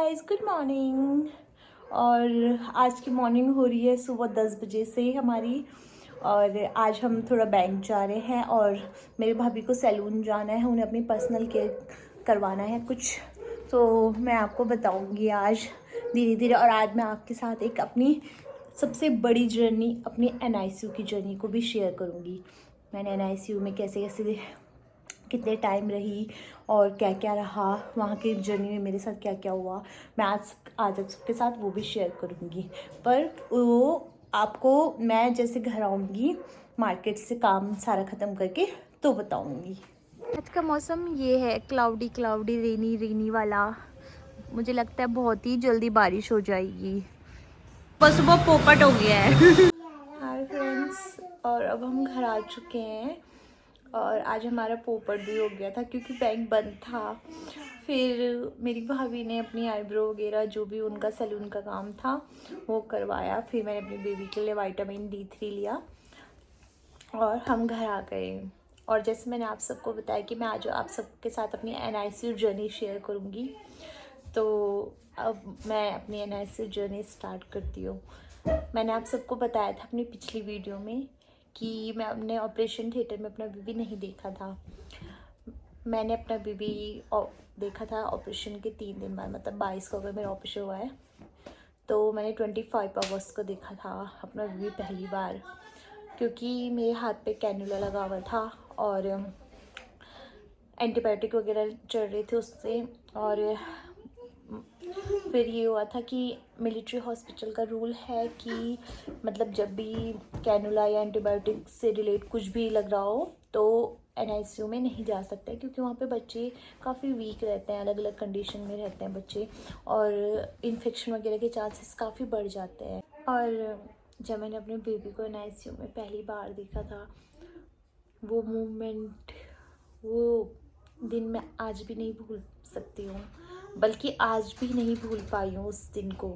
Guys, good morning. और आज की मॉर्निंग हो रही है सुबह 10 बजे से हमारी। और आज हम थोड़ा बैंक जा रहे हैं और मेरी भाभी को सैलून जाना है, उन्हें अपनी पर्सनल केयर करवाना है कुछ। तो मैं आपको बताऊंगी आज धीरे धीरे। और आज मैं आपके साथ एक अपनी सबसे बड़ी जर्नी, अपनी NICU की जर्नी को भी शेयर करूंगी। मैंने NICU में कैसे कैसे कितने टाइम रही और क्या क्या रहा, वहाँ की जर्नी में मेरे साथ क्या क्या हुआ, मैं आज आप सबके साथ वो भी शेयर करूँगी। पर वो आपको मैं जैसे घर आऊँगी मार्केट से काम सारा ख़त्म करके तो बताऊँगी। आज का मौसम ये है, क्लाउडी क्लाउडी रेनी रेनी वाला। मुझे लगता है बहुत ही जल्दी बारिश हो जाएगी। बस सुबह पोपट हो गया है। हाय फ्रेंड्स, और अब हम घर आ चुके हैं। और आज हमारा पोपट भी हो गया था क्योंकि बैंक बंद था। फिर मेरी भाभी ने अपनी आईब्रो वगैरह जो भी उनका सैलून का काम था वो करवाया। फिर मैंने अपनी बेबी के लिए विटामिन D3 लिया और हम घर आ गए। और जैसे मैंने आप सबको बताया कि मैं आज आप सबके साथ अपनी NICU जर्नी शेयर करूँगी, तो अब मैं अपनी NICU जर्नी स्टार्ट करती हूँ। मैंने आप सबको बताया था अपनी पिछली वीडियो में कि मैं अपने ऑपरेशन थिएटर में अपना बेबी नहीं देखा था। मैंने अपना बेबी देखा था ऑपरेशन के 3 दिन बाद, मतलब 22 को अगर मेरा ऑपरेशन हुआ है तो मैंने 25 अगस्त को देखा था अपना बेबी पहली बार। क्योंकि मेरे हाथ पे कैनुला लगा हुआ था और एंटीबायोटिक वगैरह चल रहे थे उससे। और फिर ये हुआ था कि मिलिट्री हॉस्पिटल का रूल है कि मतलब जब भी कैनुला या एंटीबायोटिक से रिलेट कुछ भी लग रहा हो तो NICU में नहीं जा सकते, क्योंकि वहाँ पे बच्चे काफ़ी वीक रहते हैं, अलग अलग कंडीशन में रहते हैं बच्चे, और इन्फेक्शन वगैरह के चांसेस काफ़ी बढ़ जाते हैं। और जब मैंने अपने बेबी को NICU में पहली बार देखा था, वो मोमेंट, वो दिन मैं आज भी नहीं भूल सकती हूँ, बल्कि आज भी नहीं भूल पाई हूँ उस दिन को।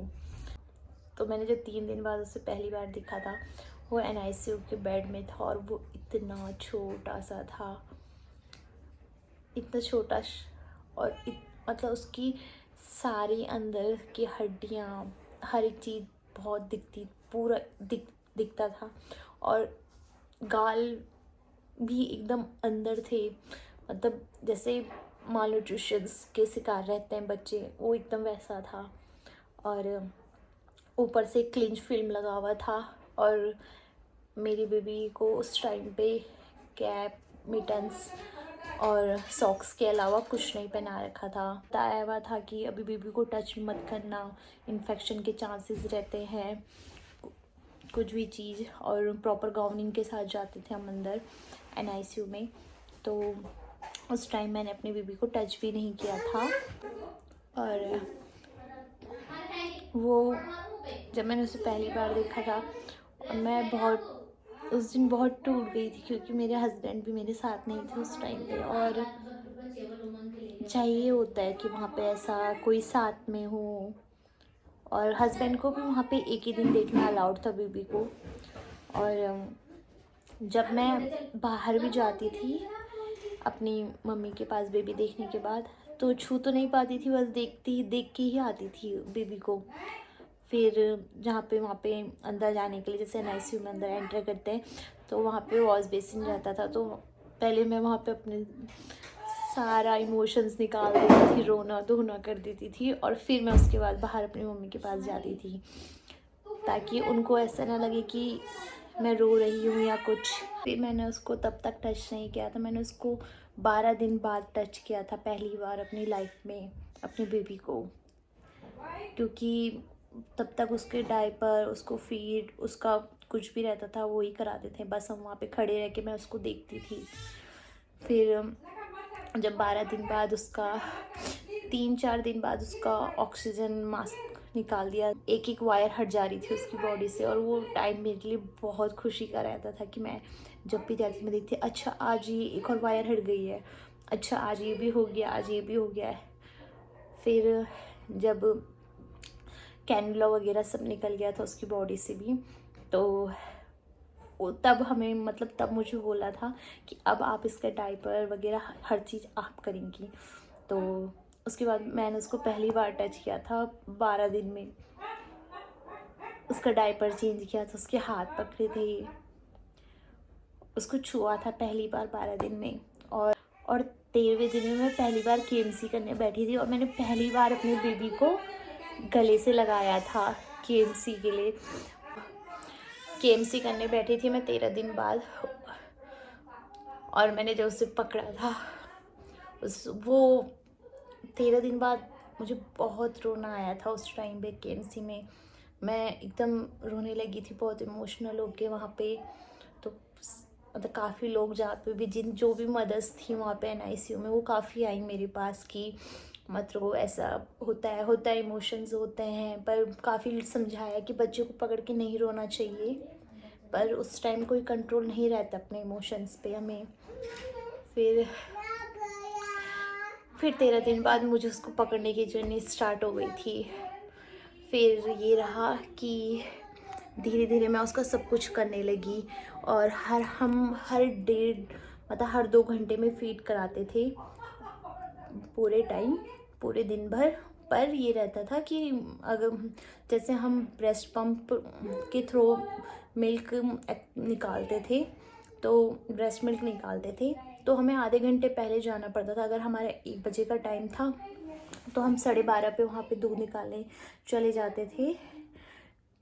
तो मैंने जो 3 दिन बाद उसे पहली बार देखा था वो NICU के बेड में था, और वो इतना छोटा सा था, इतना छोटा और मतलब उसकी सारी अंदर की हड्डियाँ, हर एक चीज़ बहुत दिखती, पूरा दिखता था। और गाल भी एकदम अंदर थे, मतलब जैसे मालन्यूट्रिशन के शिकार रहते हैं बच्चे, वो एकदम वैसा था। और ऊपर से क्लिंच फिल्म लगा हुआ था। और मेरी बेबी को उस टाइम पे कैप, मिटन्स और सॉक्स के अलावा कुछ नहीं पहना रखा था। बताया हुआ था कि अभी बेबी को टच मत करना, इन्फेक्शन के चांसेस रहते हैं, कुछ भी चीज़। और प्रॉपर गाउनिंग के साथ जाते थे हम अंदर NICU में। तो उस टाइम मैंने अपनी बेबी को टच भी नहीं किया था। और वो जब मैंने उसे पहली बार देखा था, मैं बहुत उस दिन बहुत टूट गई थी, क्योंकि मेरे हस्बैंड भी मेरे साथ नहीं थे उस टाइम पे। और चाहिए होता है कि वहाँ पे ऐसा कोई साथ में हो। और हस्बैंड को भी वहाँ पे एक ही दिन देखना अलाउड था बेबी को। और जब मैं बाहर भी जाती थी अपनी मम्मी के पास बेबी देखने के बाद, तो छू तो नहीं पाती थी, बस देख के ही आती थी बेबी को। फिर वहाँ पे अंदर जाने के लिए, जैसे NICU में अंदर एंटर करते हैं तो वहाँ पे वॉश बेसिन रहता था, तो पहले मैं वहाँ पे अपने सारा इमोशंस निकाल देती थी, रोना धोना कर देती थी। और फिर मैं उसके बाद बाहर अपनी मम्मी के पास जाती थी, ताकि उनको ऐसा ना लगे कि मैं रो रही हूँ या कुछ। फिर मैंने उसको तब तक टच नहीं किया था, मैंने उसको 12 दिन बाद टच किया था पहली बार अपनी लाइफ में, अपनी बेबी को। क्योंकि तब तक उसके डायपर, उसको फीड, उसका कुछ भी रहता था वो ही कराते थे, बस हम वहाँ पे खड़े रह के मैं उसको देखती थी। फिर जब 12 दिन बाद उसका 3-4 दिन बाद उसका ऑक्सीजन मास्क निकाल दिया, एक एक वायर हट जा रही थी उसकी बॉडी से। और वो टाइम मेरे लिए बहुत खुशी का रहता था कि मैं जब भी जाती मैं देखती, अच्छा आज ये एक और वायर हट गई है, अच्छा आज ये भी हो गया, आज ये भी हो गया है। फिर जब कैनुला वगैरह सब निकल गया था उसकी बॉडी से भी, तो तब हमें, मतलब तब मुझे बोला था कि अब आप इसका डायपर वगैरह हर चीज़ आप करेंगी। तो उसके बाद मैंने उसको पहली बार टच किया था 12 दिन में। उसका डायपर चेंज किया था, उसके हाथ पकड़े थे, उसको छुआ था पहली बार 12 दिन में। और 13वें दिन में मैं पहली बार केएमसी करने बैठी थी और मैंने पहली बार अपने बेबी को गले से लगाया था केएमसी के लिए। केएमसी करने बैठी थी मैं 13 दिन बाद, और मैंने जब उसे पकड़ा था वो 13 दिन बाद मुझे बहुत रोना आया था। उस टाइम पे केएमसी में मैं एकदम रोने लगी थी, बहुत इमोशनल हो के वहाँ पे। तो मतलब काफ़ी लोग जहाँ पे भी जो भी मदर्स थी वहाँ पे एनआईसीयू में, वो काफ़ी आई मेरे पास कि मतलब ऐसा होता है इमोशंस होते हैं, पर काफ़ी समझाया कि बच्चे को पकड़ के नहीं रोना चाहिए, पर उस टाइम कोई कंट्रोल नहीं रहता अपने इमोशंस पे हमें। फिर 13 दिन बाद मुझे उसको पकड़ने की जर्नी स्टार्ट हो गई थी। फिर ये रहा कि धीरे धीरे मैं उसका सब कुछ करने लगी, और हर डेढ़ मतलब हर 2 घंटे में फीड कराते थे पूरे टाइम, पूरे दिन भर। पर ये रहता था कि अगर जैसे हम ब्रेस्ट पंप के थ्रू मिल्क निकालते थे, तो ब्रेस्ट मिल्क निकालते थे तो हमें आधे घंटे पहले जाना पड़ता था। अगर हमारा 1 बजे का टाइम था तो हम 12:30 पे वहाँ पे दूध निकालने चले जाते थे,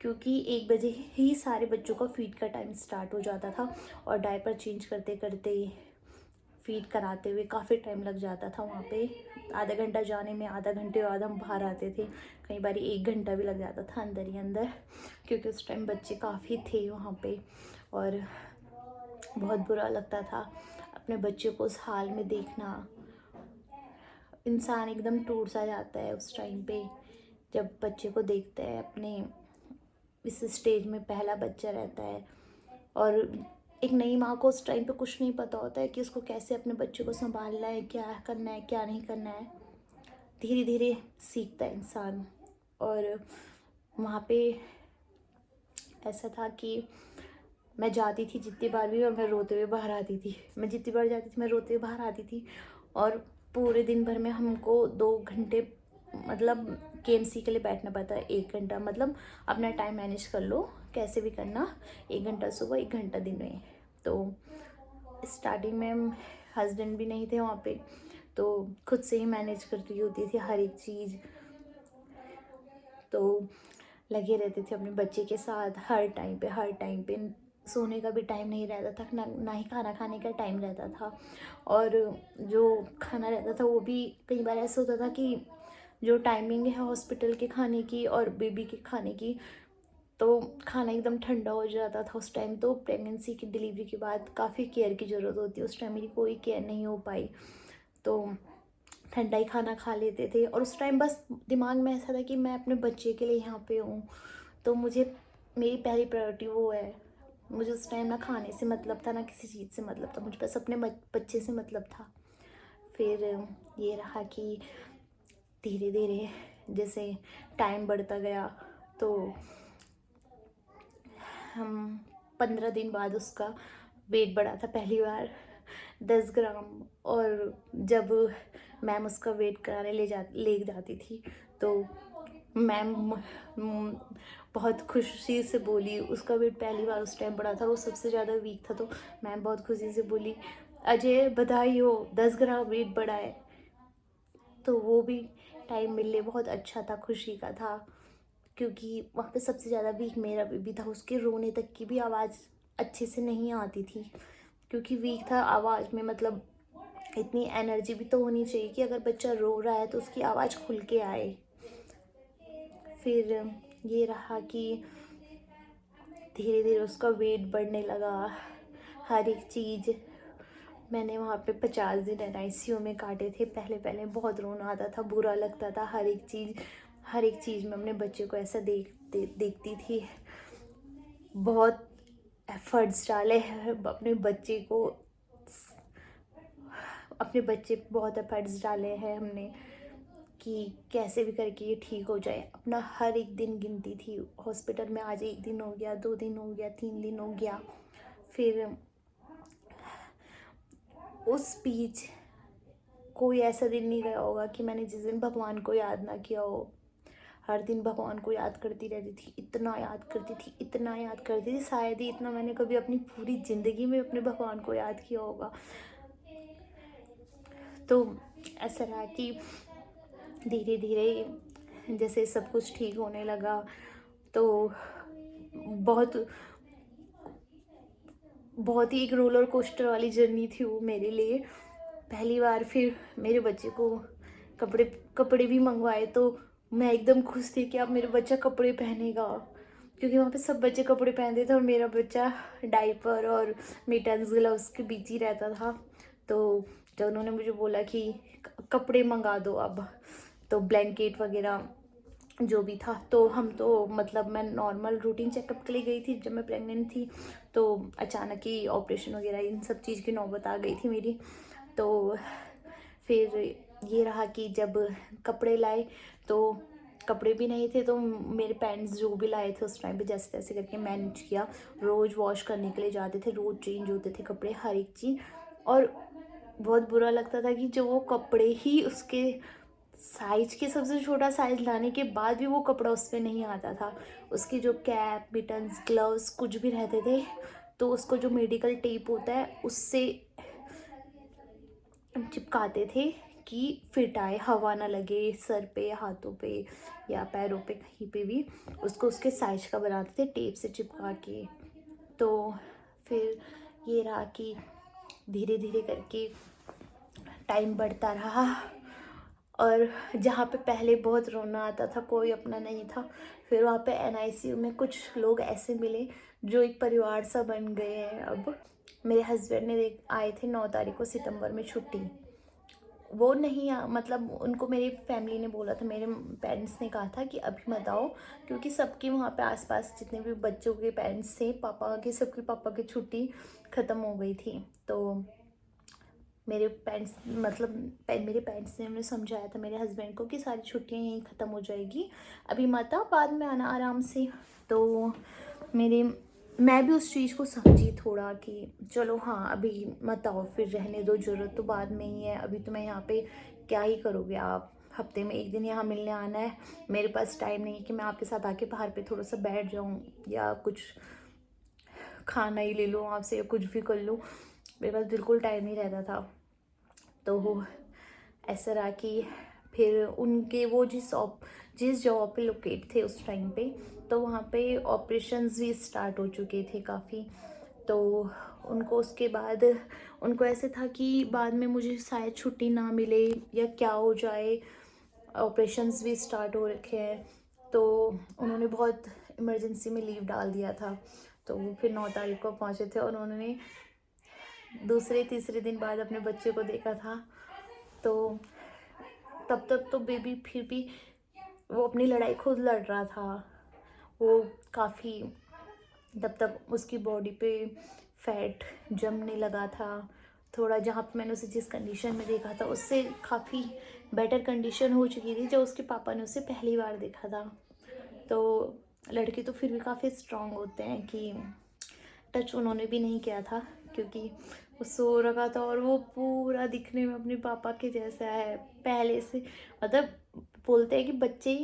क्योंकि 1 बजे ही सारे बच्चों का फीड का टाइम स्टार्ट हो जाता था। और डायपर चेंज करते करते फीड कराते हुए काफ़ी टाइम लग जाता था वहाँ पे। आधा घंटा जाने में, आधा घंटे बाद हम बाहर आते थे। कई बार 1 घंटा भी लग जाता था अंदर ही अंदर, क्योंकि उस टाइम बच्चे काफ़ी थे वहाँ पे। और बहुत बुरा लगता था अपने बच्चे को उस हाल में देखना। इंसान एकदम टूट सा जाता है उस टाइम पे जब बच्चे को देखता है। अपने इस स्टेज में पहला बच्चा रहता है, और एक नई माँ को उस टाइम पे कुछ नहीं पता होता है कि उसको कैसे अपने बच्चे को संभालना है, क्या करना है, क्या नहीं करना है। धीरे धीरे सीखता है इंसान। और वहाँ पे ऐसा था कि मैं जाती थी जितनी बार भी, और मैं रोते हुए बाहर आती थी। मैं जितनी बार जाती थी मैं रोते हुए बाहर आती थी। और पूरे दिन भर में हमको 2 घंटे मतलब केएमसी के लिए बैठना पड़ता है। 1 घंटा मतलब अपना टाइम मैनेज कर लो कैसे भी करना, 1 घंटा सुबह 1 घंटा दिन में। तो स्टार्टिंग में हस्बैंड भी नहीं थे वहाँ पे, तो खुद से ही मैनेज कर रही होती थी हर एक चीज़। तो लगे रहते थे अपने बच्चे के साथ हर टाइम पे। सोने का भी टाइम नहीं रहता था, ना ही खाना खाने का टाइम रहता था। और जो खाना रहता था वो भी कई बार ऐसा होता था कि जो टाइमिंग है हॉस्पिटल के खाने की और बेबी के खाने की, तो खाना एकदम ठंडा हो जाता था उस टाइम। तो प्रेगनेंसी की डिलीवरी के बाद काफ़ी केयर की ज़रूरत होती है, उस टाइम मेरी कोई केयर नहीं हो पाई, तो ठंडा ही खाना खा लेते थे। और उस टाइम बस दिमाग में ऐसा था कि मैं अपने बच्चे के लिए यहाँ पे हूँ, तो मुझे मेरी पहली प्रायोरिटी वो है। मुझे उस टाइम ना खाने से मतलब था, ना किसी चीज़ से मतलब था, मुझे बस अपने बच्चे से मतलब था। फिर ये रहा कि धीरे धीरे जैसे टाइम बढ़ता गया, तो हम 15 दिन बाद उसका वेट बढ़ा था पहली बार 10 ग्राम। और जब मैम उसका वेट कराने ले जाती थी, तो मैम बहुत खुशी से बोली, उसका वेट पहली बार उस टाइम बढ़ा था, वो सबसे ज़्यादा वीक था। तो मैम बहुत खुशी से बोली, अजय बधाई हो, 10 ग्राम वेट बढ़ा है। तो वो भी टाइम मिलने बहुत अच्छा था, खुशी का था, क्योंकि वहाँ पे सबसे ज़्यादा वीक मेरा बेबी था। उसके रोने तक की भी आवाज़ अच्छे से नहीं आती थी, क्योंकि वीक था आवाज़ में। मतलब इतनी एनर्जी भी तो होनी चाहिए कि अगर बच्चा रो रहा है तो उसकी आवाज़ खुल के आए। फिर ये रहा कि धीरे धीरे उसका वेट बढ़ने लगा, हर एक चीज़। मैंने वहाँ पे 50 दिन एनआईसीयू में काटे थे। पहले पहले बहुत रोना आता था, बुरा लगता था। हर एक चीज़ में अपने बच्चे को ऐसा देखती थी। बहुत एफर्ट्स डाले हैं अपने बच्चे पे बहुत एफर्ट्स डाले हैं हमने कि कैसे भी करके ये ठीक हो जाए। अपना हर एक दिन गिनती थी हॉस्पिटल में, आज 1 दिन हो गया, 2 दिन हो गया, 3 दिन हो गया। फिर उस बीच कोई ऐसा दिन नहीं गया होगा कि मैंने जिस दिन भगवान को याद ना किया हो। हर दिन भगवान को याद करती रहती थी, इतना याद करती थी, इतना याद करती थी, शायद ही इतना मैंने कभी अपनी पूरी ज़िंदगी में अपने भगवान को याद किया होगा। तो ऐसा रहा कि धीरे धीरे जैसे सब कुछ ठीक होने लगा, तो बहुत बहुत ही एक रोलर कोस्टर वाली जर्नी थी वो मेरे लिए। पहली बार फिर मेरे बच्चे को कपड़े कपड़े भी मंगवाए, तो मैं एकदम खुश थी कि अब मेरा बच्चा कपड़े पहनेगा, क्योंकि वहाँ पे सब बच्चे कपड़े पहनते थे और मेरा बच्चा डाइपर और मिटन्स ग्लव्स के बीच ही रहता था। तो जब उन्होंने मुझे बोला कि कपड़े मंगा दो अब, तो ब्लैंकेट वगैरह जो भी था, तो हम तो मतलब मैं नॉर्मल रूटीन चेकअप के लिए गई थी जब मैं प्रेग्नेंट थी, तो अचानक ही ऑपरेशन वगैरह इन सब चीज़ की नौबत आ गई थी मेरी। तो फिर ये रहा कि जब कपड़े लाए तो कपड़े भी नहीं थे, तो मेरे पैंट्स जो भी लाए थे उस टाइम पे जैसे तैसे करके मैनेज किया। रोज़ वॉश करने के लिए जाते थे, रोज़ चेंज होते थे कपड़े, हर एक चीज़। और बहुत बुरा लगता था कि जो वो कपड़े ही उसके साइज के सबसे छोटा साइज लाने के बाद भी वो कपड़ा उस पर नहीं आता था। उसकी जो कैप, बिटन्स, ग्लव्स कुछ भी रहते थे, तो उसको जो मेडिकल टेप होता है उससे चिपकाते थे कि फिट आए, हवा ना लगे सर पे, हाथों पे या पैरों पे, कहीं पे भी। उसको उसके साइज का बनाते थे टेप से चिपका के। तो फिर ये रहा कि धीरे धीरे करके टाइम बढ़ता रहा, और जहाँ पे पहले बहुत रोना आता था, कोई अपना नहीं था, फिर वहाँ पे NICU में कुछ लोग ऐसे मिले जो एक परिवार सा बन गए हैं अब। मेरे हस्बैंड ने आए थे 9 तारीख को सितंबर में छुट्टी। वो नहीं मतलब उनको मेरी फैमिली ने बोला था, मेरे पेरेंट्स ने कहा था कि अभी मत आओ, क्योंकि सबके वहाँ पे आसपास जितने भी बच्चों के पेरेंट्स थे, पापा के, सबके पापा की छुट्टी ख़त्म हो गई थी। तो मेरे पेरेंट्स मतलब मेरे पेरेंट्स ने उन्हें समझाया था मेरे हस्बैंड को कि सारी छुट्टियां यहीं ख़त्म हो जाएगी, अभी मत आओ, बाद में आना आराम से। तो मैं भी उस चीज़ को समझी थोड़ा कि चलो हाँ अभी मत आओ, फिर रहने दो, ज़रूरत तो बाद में ही है, अभी तो मैं यहाँ पे क्या ही करोगे आप, हफ्ते में एक दिन यहाँ मिलने आना है, मेरे पास टाइम नहीं है कि मैं आपके साथ आके बाहर पे थोड़ा सा बैठ जाऊँ या कुछ खाना ही ले लूँ आपसे या कुछ भी कर लूँ, मेरे पास बिल्कुल टाइम नहीं रहता था। तो ऐसा रहा कि फिर उनके वो जिस जॉब पे लोकेट थे उस टाइम पे, तो वहाँ पे ऑपरेशंस भी स्टार्ट हो चुके थे काफ़ी। तो उनको उसके बाद उनको ऐसे था कि बाद में मुझे शायद छुट्टी ना मिले या क्या हो जाए, ऑपरेशंस भी स्टार्ट हो रखे हैं, तो उन्होंने बहुत इमरजेंसी में लीव डाल दिया था। तो वो फिर 9 तारीख को पहुँचे थे और उन्होंने दूसरे तीसरे दिन बाद अपने बच्चे को देखा था। तो तब तक तो बेबी फिर भी वो अपनी लड़ाई खुद लड़ रहा था, वो काफ़ी, तब तक उसकी बॉडी पे फैट जमने लगा था थोड़ा, जहाँ पे मैंने उसे जिस कंडीशन में देखा था उससे काफ़ी बेटर कंडीशन हो चुकी थी जब उसके पापा ने उसे पहली बार देखा था। तो लड़के तो फिर भी काफ़ी स्ट्रांग होते हैं कि टच उन्होंने भी नहीं किया था, क्योंकि वो सो रखा था और वो पूरा दिखने में अपने पापा के जैसा है पहले से। मतलब बोलते हैं कि बच्चे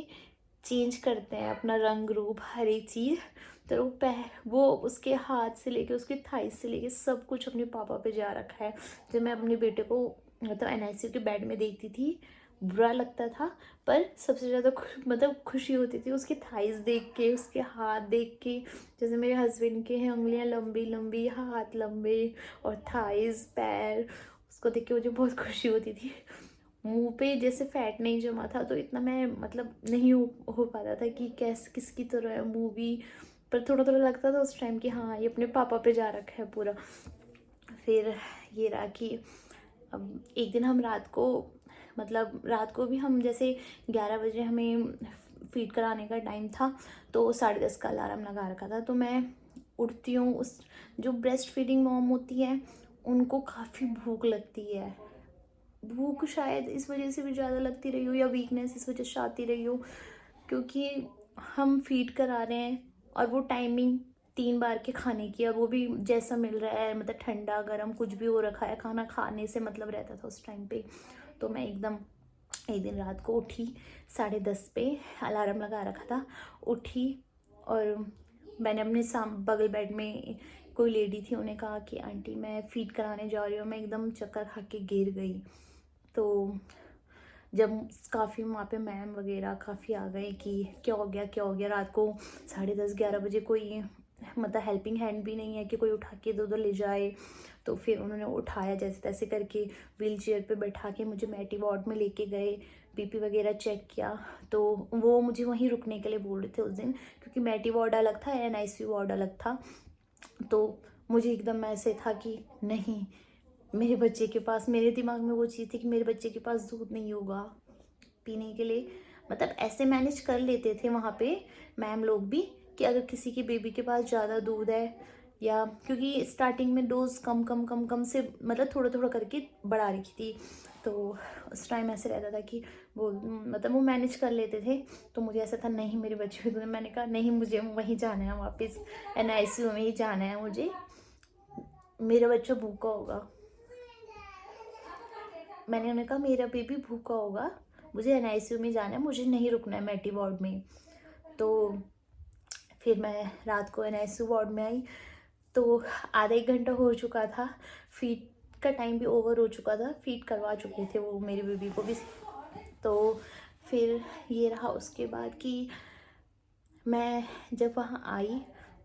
चेंज करते हैं अपना रंग रूप, हर एक चीज़। तो वो उसके हाथ से लेके उसके थाई से लेके सब कुछ अपने पापा पे जा रखा है। जब मैं अपने बेटे को मतलब NICU के बेड में देखती थी, बुरा लगता था, पर सबसे ज़्यादा मतलब खुशी होती थी उसके थाइस देख के, उसके हाथ देख के। जैसे मेरे हस्बैंड के हैं उंगलियां लंबी लंबी, हाथ लंबे और थाइस, पैर, उसको देख के मुझे बहुत खुशी होती थी। मुंह पे जैसे फैट नहीं जमा था, तो इतना मैं मतलब नहीं हो पाता था कि किसकी तरह है मुँह भी, पर थोड़ा थोड़ा लगता था उस टाइम कि हाँ ये अपने पापा पे जा रखा है पूरा। फिर ये रहा कि अब एक दिन हम रात को भी हम जैसे 11 बजे हमें फीड कराने का टाइम था, तो 10:30 का अलार्म लगा रखा था। तो मैं उठती हूँ, उस जो ब्रेस्ट फीडिंग मॉम होती है उनको काफ़ी भूख लगती है, भूख शायद इस वजह से भी ज़्यादा लगती रही हो या वीकनेस इस वजह से आती रही हो, क्योंकि हम फीड करा रहे हैं और वो टाइमिंग 3 बार के खाने की, और वो भी जैसा मिल रहा है, मतलब ठंडा गर्म कुछ भी हो रखा है, खाना खाने से मतलब रहता था उस टाइम पे। तो मैं एकदम एक दिन रात को उठी 10:30 पे, अलार्म लगा रखा था, उठी और मैंने अपने बगल बेड में कोई लेडी थी, उन्हें कहा कि आंटी मैं फीड कराने जा रही हूँ। मैं एकदम चक्कर खा के गिर गई। तो जब काफ़ी वहाँ पे मैम वगैरह काफ़ी आ गए कि क्या हो गया क्या हो गया, रात को 10:30-11 बजे कोई मतलब हेल्पिंग हैंड भी नहीं है कि कोई उठा के इधर उधर ले जाए। तो फिर उन्होंने उठाया जैसे तैसे करके, व्हील चेयर पर बैठा के मुझे मैटी वार्ड में लेके गए, बीपी वगैरह चेक किया। तो वो मुझे वहीं रुकने के लिए बोल रहे थे उस दिन, क्योंकि मैटी वार्ड अलग था, NICU वार्ड अलग था। तो मुझे एकदम ऐसे था कि नहीं, मेरे बच्चे के पास, मेरे दिमाग में वो चीज़ थी कि मेरे बच्चे के पास दूध नहीं होगा पीने के लिए। मतलब ऐसे मैनेज कर लेते थे वहाँ पे मैम लोग भी कि अगर किसी की बेबी के पास ज़्यादा दूध है, या क्योंकि स्टार्टिंग में डोज कम कम कम कम से मतलब थोड़ा थोड़ा करके बढ़ा रखी थी, तो उस टाइम ऐसे रहता था कि वो मतलब वो मैनेज कर लेते थे। तो मुझे ऐसा था नहीं मेरे बच्चे को, मैंने कहा नहीं मुझे वहीं जाना है, वापस NICU में ही जाना है मुझे, मेरा बच्चा भूखा होगा। मैंने उन्हें कहा मेरा बेबी भूखा होगा, मुझे NICU में जाना है, मुझे नहीं रुकना है मैटी वार्ड में। तो फिर मैं रात को NICU वार्ड में आई, तो आधा 1 घंटा हो चुका था, फीड का टाइम भी ओवर हो चुका था, फीड करवा चुके थे वो मेरे बेबी को भी। तो फिर ये रहा उसके बाद कि मैं जब वहाँ आई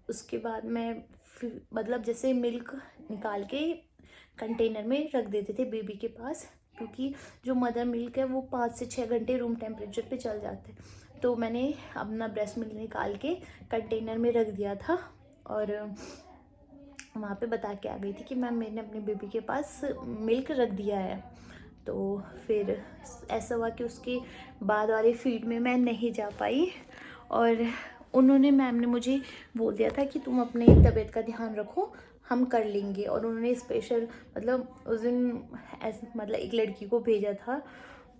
उसके बाद मैं मतलब जैसे मिल्क निकाल के कंटेनर में रख देते थे बेबी के पास, क्योंकि जो मदर मिल्क है वो 5 से 6 घंटे रूम टेम्परेचर पे चल जाते हैं। तो मैंने अपना ब्रेस्ट मिल्क निकाल के कंटेनर में रख दिया था और वहाँ पे बता के आ गई थी कि मैम मैंने अपने बेबी के पास मिल्क रख दिया है। तो फिर ऐसा हुआ कि उसके बाद वाले फीड में मैं नहीं जा पाई, और उन्होंने मैम ने मुझे बोल दिया था कि तुम अपने तबीयत का ध्यान रखो, हम कर लेंगे। और उन्होंने स्पेशल मतलब उस दिन ऐसे मतलब एक लड़की को भेजा था,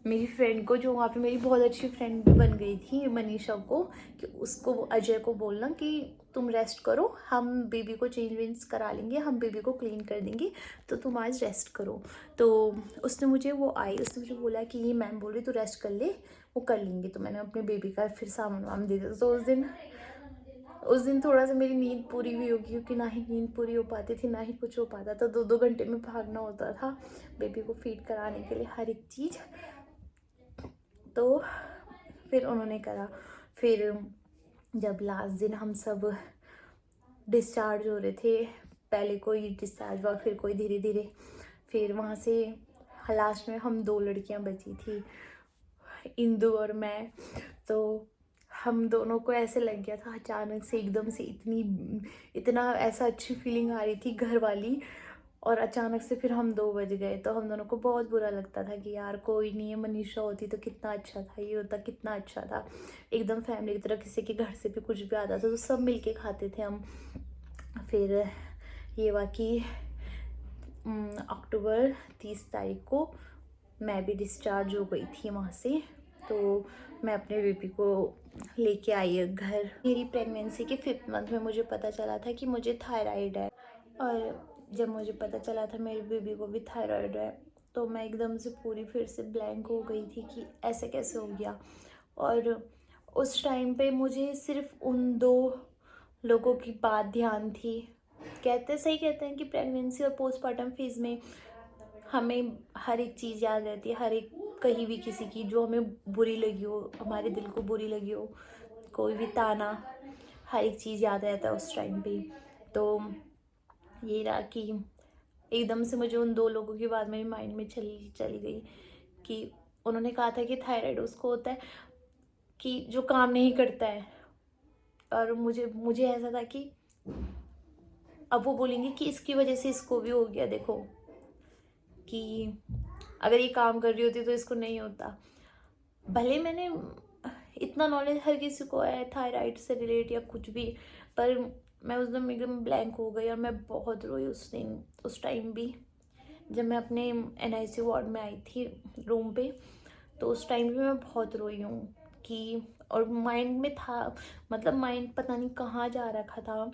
मेरी फ्रेंड को, जो वहाँ पे मेरी बहुत अच्छी फ्रेंड भी बन गई थी, मनीषा को, कि उसको अजय को बोलना कि तुम रेस्ट करो, हम बेबी को चेंज वेंज करा लेंगे, हम बेबी को क्लीन कर देंगे, तो तुम आज रेस्ट करो। तो उसने मुझे वो आई, उसने मुझे बोला कि ये मैम बोल रही तू रेस्ट कर ले, वो कर लेंगे। तो मैंने अपने बेबी का फिर सामान वामान दे दिया। तो उस दिन थोड़ा सा मेरी नींद पूरी भी होगी, क्योंकि ना ही नींद पूरी हो पाती थी ना ही कुछ हो पाता था। 2-2 घंटे में भागना होता था बेबी को फीड कराने के लिए, हर एक चीज़। तो फिर उन्होंने करा। फिर जब लास्ट दिन हम सब डिस्चार्ज हो रहे थे, पहले कोई डिस्चार्ज हुआ, फिर कोई धीरे धीरे, फिर वहाँ से लास्ट में हम 2 लड़कियाँ बची थी, इंदु और मैं। तो हम दोनों को ऐसे लग गया था अचानक से, एकदम से इतना ऐसा अच्छी फीलिंग आ रही थी घर वाली, और अचानक से फिर हम 2 बज गए। तो हम दोनों को बहुत बुरा लगता था कि यार कोई नहीं है, मनीषा होती तो कितना अच्छा था, ये होता कितना अच्छा था, एकदम फैमिली की तरह, किसी के घर से भी कुछ भी आता था तो सब मिलके खाते थे हम। फिर ये हुआ कि अक्टूबर 30 तारीख को मैं भी डिस्चार्ज हो गई थी वहाँ से। तो मैं अपने बेबी को लेके आई घर। मेरी प्रेगनेंसी के 5th मंथ में मुझे पता चला था कि मुझे थायराइड है, और जब मुझे पता चला था मेरे बेबी को भी थायराइड है, तो मैं एकदम से पूरी फिर से ब्लैंक हो गई थी कि ऐसे कैसे हो गया। और उस टाइम पे मुझे सिर्फ उन 2 लोगों की बात ध्यान थी। सही कहते हैं कि प्रेगनेंसी और पोस्टमार्टम फेज़ में हमें हर एक चीज़ याद रहती है, हर एक कहीं भी किसी की जो हमें बुरी लगी हो, हमारे दिल को बुरी लगी हो, कोई भी ताना, हर एक चीज़ याद रहता है उस टाइम पे। तो ये रहा कि एकदम से मुझे उन 2 लोगों की बात मेरे माइंड में चली गई कि उन्होंने कहा था कि थायराइड उसको होता है कि जो काम नहीं करता है, और मुझे ऐसा था कि अब वो बोलेंगे कि इसकी वजह से इसको भी हो गया, देखो कि अगर ये काम कर रही होती तो इसको नहीं होता। भले मैंने इतना नॉलेज हर किसी को है थायराइड से रिलेट या कुछ भी, पर मैं उस दिन एकदम ब्लैंक हो गई और मैं बहुत रोई उस दिन, उस टाइम भी जब मैं अपने NICU वार्ड में आई थी रूम पे। तो उस टाइम भी मैं बहुत रोई हूँ कि, और माइंड में था, मतलब माइंड पता नहीं कहाँ जा रखा था।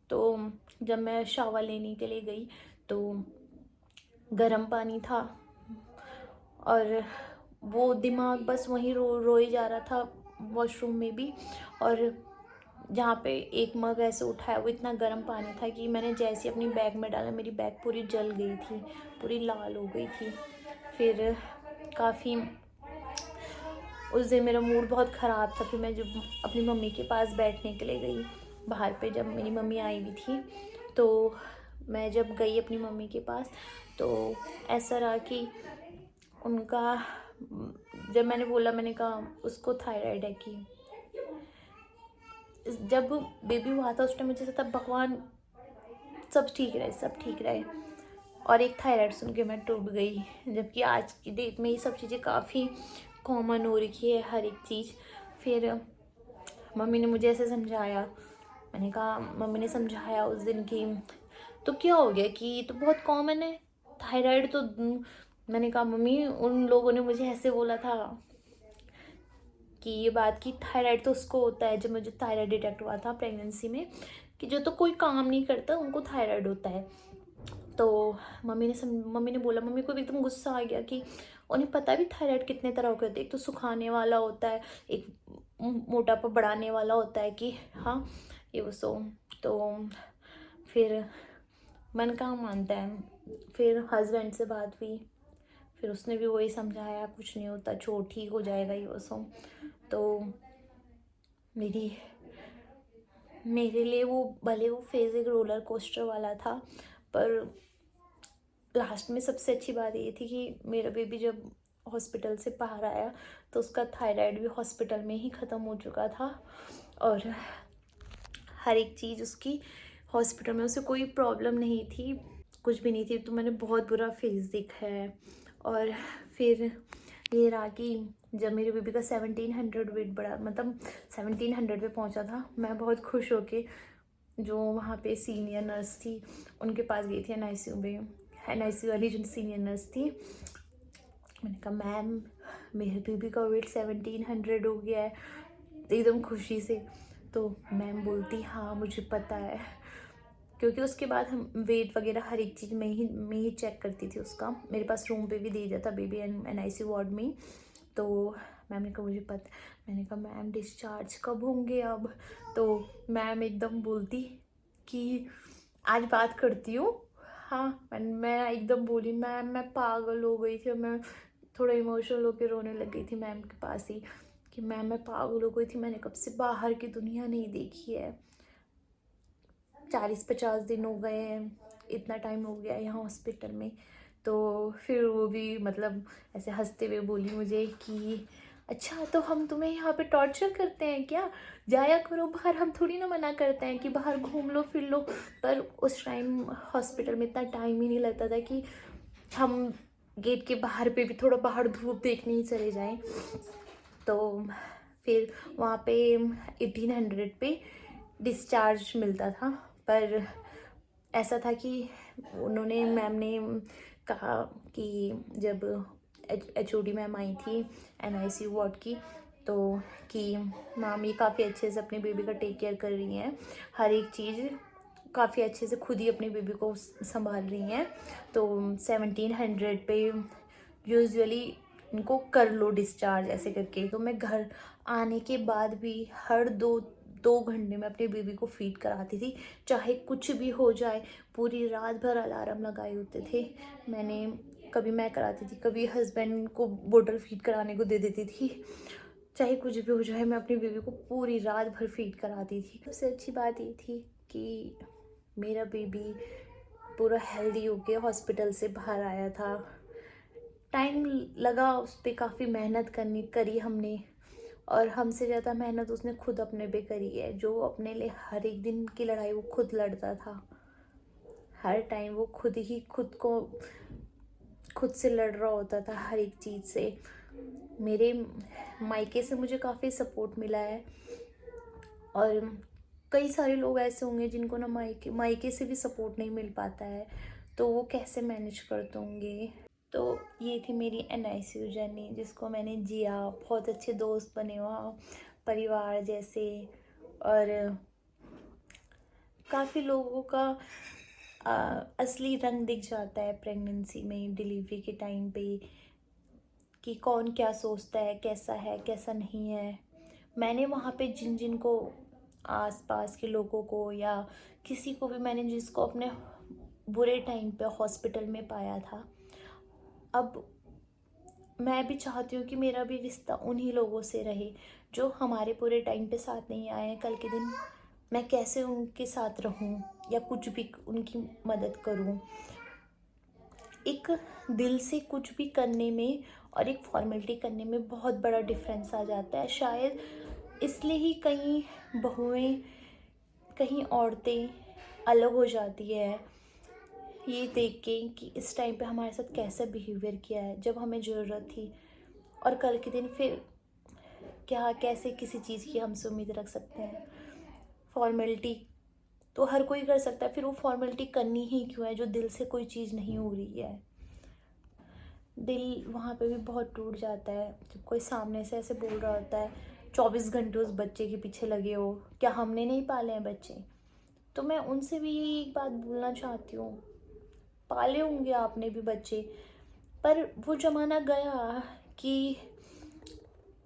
तो जब मैं शावर लेने के लिए गई तो गर्म पानी था, और वो दिमाग बस वहीं रोए जा रहा था, वॉशरूम में भी। और जहाँ पे एक मग ऐसे उठाया, वो इतना गर्म पानी था कि मैंने जैसे ही अपनी बैग में डाला, मेरी बैग पूरी जल गई थी, पूरी लाल हो गई थी। फिर काफ़ी उस दिन मेरा मूड बहुत ख़राब था। फिर मैं जब अपनी मम्मी के पास बैठने के लिए गई बाहर पे, जब मेरी मम्मी आई हुई थी, तो मैं जब गई अपनी मम्मी के पास, तो ऐसा रहा कि उनका, जब मैंने बोला, मैंने कहा उसको थायराइड है, कि जब बेबी हुआ था उस टाइम मुझे तब भगवान सब ठीक रहे, सब ठीक रहे। और एक थायराइड सुन के मैं टूट गई, जबकि आज की डेट में ये सब चीज़ें काफ़ी कॉमन हो रखी है, हर एक चीज़। फिर मम्मी ने मुझे ऐसे समझाया, मैंने कहा, मम्मी ने समझाया उस दिन कि तो क्या हो गया, कि ये तो बहुत कॉमन है थायराइड तो। मैंने कहा मम्मी, उन लोगों ने मुझे ऐसे बोला था कि ये बात कि थायराइड तो उसको होता है, जब मुझे थायराइड डिटेक्ट हुआ था प्रेगनेंसी में, कि जो तो कोई काम नहीं करता उनको थायराइड होता है। तो मम्मी ने बोला, मम्मी को भी एकदम गुस्सा आ गया कि उन्हें पता भी थायराइड कितने तरह के होते हैं। एक तो सुखाने वाला होता है, एक मोटापा बढ़ाने वाला होता है, कि हाँ ये वो सो। तो फिर मन कहाँ मानता है। फिर हस्बैंड से बात हुई, फिर उसने भी वही समझाया, कुछ नहीं होता, ठीक हो जाएगा ये वो सो। तो मेरे लिए वो, भले वो फेज़ एक रोलर कोस्टर वाला था, पर लास्ट में सबसे अच्छी बात ये थी कि मेरा बेबी जब हॉस्पिटल से बाहर आया, तो उसका थायराइड भी हॉस्पिटल में ही ख़त्म हो चुका था। और हर एक चीज़ उसकी हॉस्पिटल में, उसे कोई प्रॉब्लम नहीं थी, कुछ भी नहीं थी। तो मैंने बहुत बुरा फेज़ देखा है। और फिर ये रहा कि जब मेरे बेबी का 1700 वेट बढ़ा, मतलब 1700 पे पहुंचा था, मैं बहुत खुश होके जो वहाँ पे सीनियर नर्स थी उनके पास गई थी, NICU में, NICU वाली जो सीनियर नर्स थी। मैंने कहा मैम, मेरे बेबी का वेट 1700 हो गया है, एकदम खुशी से। तो मैम बोलती, हाँ मुझे पता है, क्योंकि उसके बाद हम वेट वगैरह हर एक चीज़ में ही चेक करती थी उसका। मेरे पास रूम पे भी दे दिया था बेबी NICU वार्ड में। तो मैम ने कहा मुझे पता। मैंने कहा मैम डिस्चार्ज कब होंगे अब? तो मैम एकदम बोलती कि आज बात करती हूँ। हाँ, मैं एकदम बोली, मैम मैं पागल हो गई थी। मैं थोड़ा इमोशनल होकर रोने लग गई थी मैम के पास ही, कि मैम मैं पागल हो गई थी, मैंने कब से बाहर की दुनिया नहीं देखी है। 40-50 दिन हो गए हैं, इतना टाइम हो गया यहाँ हॉस्पिटल में। तो फिर वो भी मतलब ऐसे हंसते हुए बोली मुझे कि अच्छा, तो हम तुम्हें यहाँ पे टॉर्चर करते हैं क्या? जाया करो बाहर, हम थोड़ी ना मना करते हैं कि बाहर घूम लो फिर लो। पर उस टाइम हॉस्पिटल में इतना टाइम ही नहीं लगता था कि हम गेट के बाहर पे भी थोड़ा बाहर धूप देखने ही चले जाएं। तो फिर वहाँ पे 1800 पे डिस्चार्ज मिलता था। पर ऐसा था कि उन्होंने, मैम ने कहा कि जब HOD मैम आई थी NICU वार्ड की, तो कि मैम ये काफ़ी अच्छे से अपने बेबी का टेक केयर कर रही हैं, हर एक चीज़ काफ़ी अच्छे से खुद ही अपने बेबी को संभाल रही हैं। तो 1700 पे यूजुअली इनको कर लो डिस्चार्ज ऐसे करके। तो मैं घर आने के बाद भी हर दो घंटे में अपने बेबी को फीड कराती थी, चाहे कुछ भी हो जाए। पूरी रात भर अलार्म लगाए होते थे मैंने, कभी मैं कराती थी, कभी हस्बैंड को बोतल फीड कराने को दे देती थी। चाहे कुछ भी हो जाए, मैं अपनी बेबी को पूरी रात भर फीड कराती थी। सबसे अच्छी बात ये थी कि मेरा बेबी पूरा हेल्दी होके हॉस्पिटल से बाहर आया था। टाइम लगा उस पर, काफ़ी मेहनत करी हमने, और हमसे ज़्यादा मेहनत उसने खुद अपने पे करी है। जो अपने लिए हर एक दिन की लड़ाई वो खुद लड़ता था, हर टाइम वो खुद से लड़ रहा होता था हर एक चीज़ से। मेरे मायके से मुझे काफ़ी सपोर्ट मिला है, और कई सारे लोग ऐसे होंगे जिनको ना मायके से भी सपोर्ट नहीं मिल पाता है, तो वो कैसे मैनेज करते होंगे। तो ये थी मेरी NICU जर्नी, जिसको मैंने जिया। बहुत अच्छे दोस्त बने वहाँ, परिवार जैसे। और काफ़ी लोगों का असली रंग दिख जाता है प्रेगनेंसी में, डिलीवरी के टाइम पे। कि कौन क्या सोचता है, कैसा नहीं है। मैंने वहाँ पे जिन जिन को आसपास के लोगों को या किसी को भी मैंने जिसको अपने बुरे टाइम पे हॉस्पिटल में पाया था, अब मैं भी चाहती हूँ कि मेरा भी रिश्ता उन्हीं लोगों से रहे जो हमारे पूरे टाइम पे साथ नहीं आए। कल के दिन मैं कैसे उनके साथ रहूँ या कुछ भी उनकी मदद करूँ। एक दिल से कुछ भी करने में और एक फॉर्मेलिटी करने में बहुत बड़ा डिफरेंस आ जाता है। शायद इसलिए ही कहीं बहुएं, कहीं औरतें अलग हो जाती है ये देख के कि इस टाइम पे हमारे साथ कैसा बिहेवियर किया है जब हमें ज़रूरत थी, और कल के दिन फिर क्या कैसे किसी चीज़ की हमसे उम्मीद रख सकते हैं। फॉर्मेलिटी तो हर कोई कर सकता है, फिर वो फॉर्मेलिटी करनी ही क्यों है जो दिल से कोई चीज़ नहीं हो रही है। दिल वहाँ पे भी बहुत टूट जाता है जब कोई सामने से ऐसे बोल रहा होता है 24 घंटे उस बच्चे के पीछे लगे हो, क्या हमने नहीं पाले हैं बच्चे। तो मैं उनसे भी यही एक बात बोलना चाहती हूँ, पाले होंगे आपने भी बच्चे, पर वो ज़माना गया कि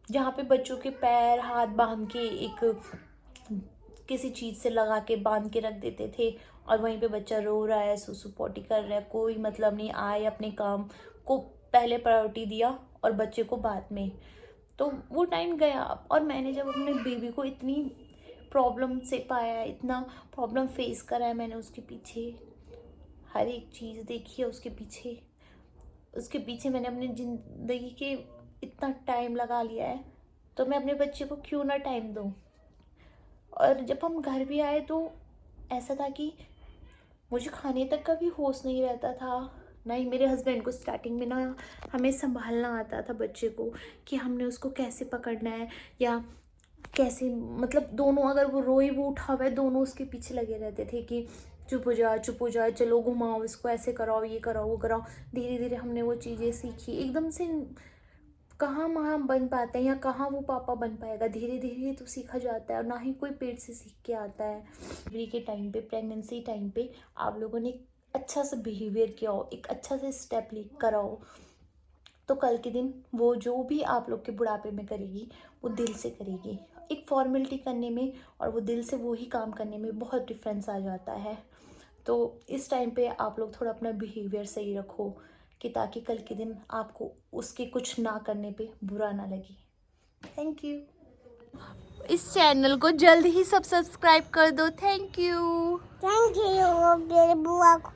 जहाँ पे बच्चों के पैर हाथ बांध के एक किसी चीज़ से लगा के बांध के रख देते थे और वहीं पे बच्चा रो रहा है, सुसु पोटी कर रहा है, कोई मतलब नहीं, आए अपने काम को पहले प्रायोरिटी दिया और बच्चे को बाद में। तो वो टाइम गया। और मैंने जब अपने बेबी को इतनी प्रॉब्लम से पाया है, इतना प्रॉब्लम फेस करा है, मैंने उसके पीछे हर एक चीज़ देखी है, उसके पीछे मैंने अपनी ज़िंदगी के इतना टाइम लगा लिया है, तो मैं अपने बच्चे को क्यों ना टाइम दूँ। और जब हम घर भी आए तो ऐसा था कि मुझे खाने तक का भी होश नहीं रहता था, ना ही मेरे हस्बैंड को स्टार्टिंग में ना हमें संभालना आता था बच्चे को कि हमने उसको कैसे पकड़ना है या कैसे, मतलब दोनों अगर वो रोए वो उठा हुआ है, दोनों उसके पीछे लगे रहते थे कि चुप हो जा, चलो घुमाओ इसको, ऐसे कराओ, ये कराओ, वो कराओ। धीरे धीरे हमने वो चीज़ें सीखी। एकदम से कहाँ माँ बन पाते हैं या कहाँ वो पापा बन पाएगा, धीरे धीरे तो सीखा जाता है और ना ही कोई पेट से सीख के आता है। डिलीवरी के टाइम पे, प्रेगनेंसी टाइम पे आप लोगों ने अच्छा सा बिहेवियर किया हो, एक अच्छा सा स्टेप करा हो, तो कल के दिन वो जो भी आप लोग के बुढ़ापे में करेगी वो दिल से करेगी। एक फॉर्मेलिटी करने में और वो दिल से वो ही काम करने में बहुत डिफरेंस आ जाता है। तो इस टाइम पे आप लोग थोड़ा अपना बिहेवियर सही रखो कि ताकि कल के दिन आपको उसके कुछ ना करने पे बुरा ना लगे। Thank you. इस चैनल को जल्द ही सब सब्सक्राइब कर दो। Thank you. मेरे बुआ को